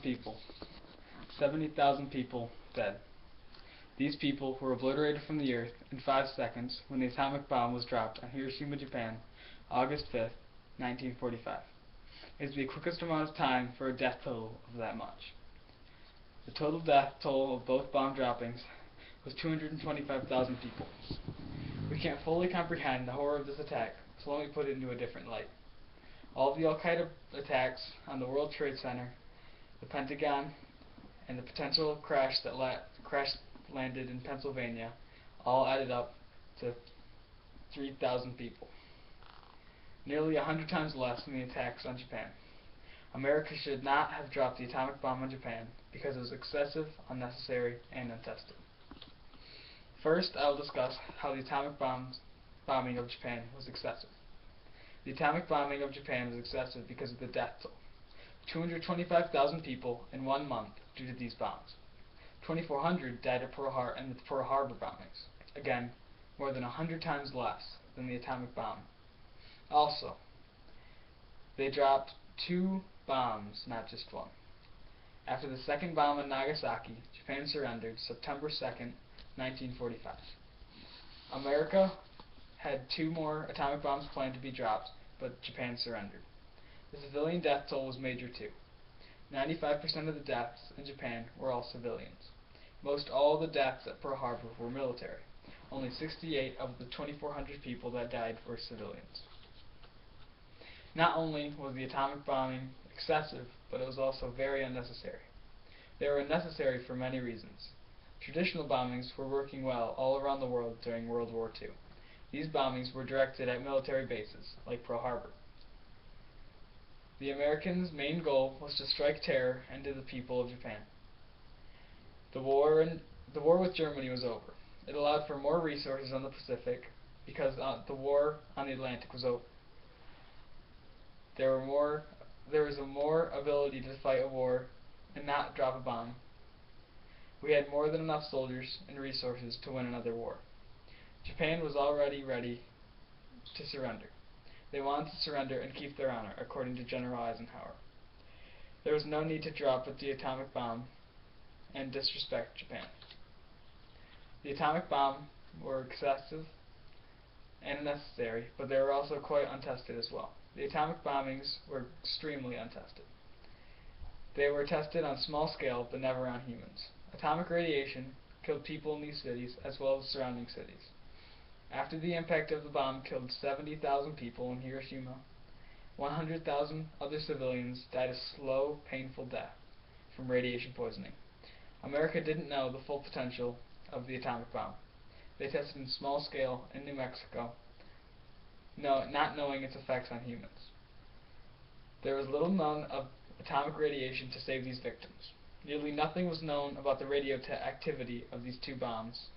people. 70,000 people dead. These people were obliterated from the earth in 5 seconds when the atomic bomb was dropped on Hiroshima, Japan, August 5th, 1945. It is the quickest amount of time for a death toll of that much. The total death toll of both bomb droppings was 225,000 people. We can't fully comprehend the horror of this attack, so let me put it into a different light. All of the Al-Qaeda attacks on the World Trade Center, the Pentagon, and the potential crash that landed in Pennsylvania all added up to 3,000 people. Nearly 100 times less than the attacks on Japan. America should not have dropped the atomic bomb on Japan because it was excessive, unnecessary, and untested. First, I will discuss how the atomic bombing of Japan was excessive. The atomic bombing of Japan was excessive because of the death toll. 225,000 people in 1 month due to these bombs. 2,400 died at in the Pearl Harbor bombings. Again, more than 100 times less than the atomic bomb. Also, they dropped 2 bombs, not just 1. After the second bomb in Nagasaki, Japan surrendered September 2nd, 1945. America had 2 more atomic bombs planned to be dropped, but Japan surrendered. The civilian death toll was major too. 95% of the deaths in Japan were all civilians. Most all the deaths at Pearl Harbor were military. Only 68 of the 2,400 people that died were civilians. Not only was the atomic bombing excessive, but it was also very unnecessary. They were unnecessary for many reasons. Traditional bombings were working well all around the world during World War II. These bombings were directed at military bases, like Pearl Harbor. The Americans' main goal was to strike terror into the people of Japan. The war with Germany was over. It allowed for more resources on the Pacific because the war on the Atlantic was over. There was more ability to fight a war and not drop a bomb. We had more than enough soldiers and resources to win another war. Japan was already ready to surrender. They wanted to surrender and keep their honor, according to General Eisenhower. There was no need to drop the atomic bomb and disrespect Japan. The atomic bomb were excessive and unnecessary, but they were also quite untested as well. The atomic bombings were extremely untested. They were tested on small scale, but never on humans. Atomic radiation killed people in these cities, as well as surrounding cities. After the impact of the bomb killed 70,000 people in Hiroshima, 100,000 other civilians died a slow, painful death from radiation poisoning. America didn't know the full potential of the atomic bomb. They tested in small scale in New Mexico, not knowing its effects on humans. There was little known of atomic radiation to save these victims. Nearly nothing was known about the radioactivity of these 2 bombs,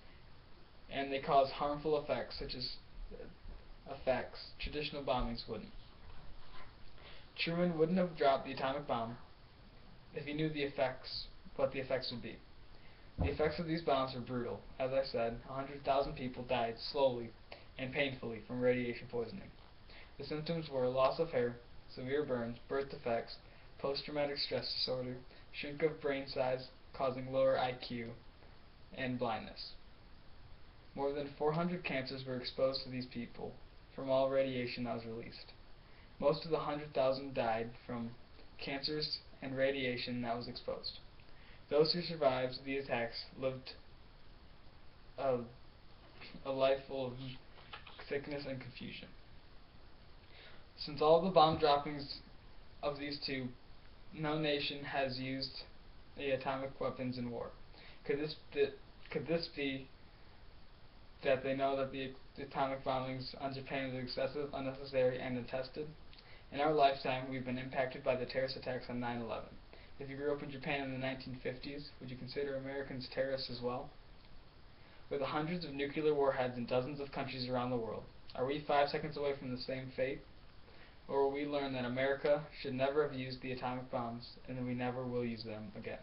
and they caused harmful effects such as effects traditional bombings wouldn't. Truman wouldn't have dropped the atomic bomb if he knew what the effects would be. The effects of these bombs were brutal. As I said, 100,000 people died slowly and painfully from radiation poisoning. The symptoms were loss of hair, severe burns, birth defects, post-traumatic stress disorder, shrink of brain size causing lower IQ, and blindness. More than 400 cancers were exposed to these people from all radiation that was released. Most of the 100,000 died from cancers and radiation that was exposed. Those who survived the attacks lived a life full of sickness and confusion. Since all the bomb droppings of these 2, no nation has used the atomic weapons in war. Could this be that they know that the atomic bombings on Japan is excessive, unnecessary, and untested? In our lifetime, we've been impacted by the terrorist attacks on 9/11. If you grew up in Japan in the 1950s, would you consider Americans terrorists as well? With hundreds of nuclear warheads in dozens of countries around the world, are we 5 seconds away from the same fate? Or will we learn that America should never have used the atomic bombs and that we never will use them again?